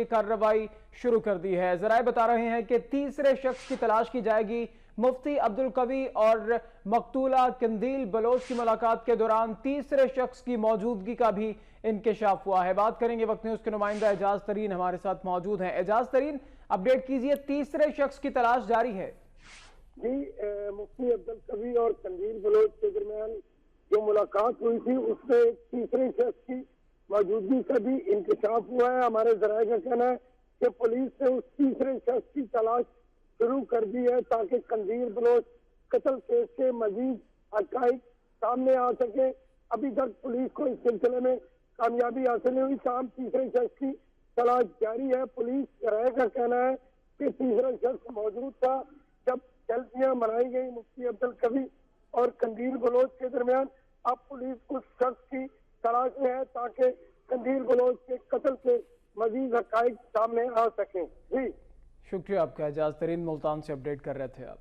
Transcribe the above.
یہ کارروائی شروع کر دی ہے۔ ذرائع بتا رہے ہیں کہ تیسرے شخص کی تلاش کی جائے گی۔ مفتی عبدالقوی اور مقتولہ قندیل بلوچ کی ملاقات کے دوران تیسرے شخص کی موجودگی کا بھی انکشاف ہوا ہے۔ بات کریں گے وقت نیوز کے نمائندہ اعجاز ترین ہمارے ساتھ موجود ہیں۔ اعجاز ترین، اپڈیٹ کیجئے، تیسرے شخص کی تلاش جاری ہے؟ جی، مفتی عبدالقوی اور قندیل بلوچ کے درمیان جو ملاقات ہوئی تھی اس میں تیسرے شخص کی موجودگی کا بھی انکشاف ہوا ہے۔ ہمارے ذرائع کا کہنا ہے کہ پولیس نے اس تیسرے شخص کی تلاش شروع کر دی ہے تاکہ قندیل بلوچ قتل کیس کے مزید حقائق سامنے آ سکے۔ ابھی تک پولیس کو اس سلسلے میں کامیابی حاصل نہیں ہوئی، تاہم تیسرے شخص کی تلاش جاری ہے۔ پولیس ذرائع کا کہنا ہے کہ تیسرا شخص موجود تھا جب جلسیاں منائی گئی مفتی عبدالقوی اور قندیل بلوچ کے درمیان۔ اب پولیس اس شخص کی تلاش میں ہے تاکہ قندیل بلوچ کے قتل کے مزید حقائق سامنے آ سکیں۔ جی شکریہ آپ کا، اعجاز ترین ملتان سے اپڈیٹ کر رہے تھے آپ۔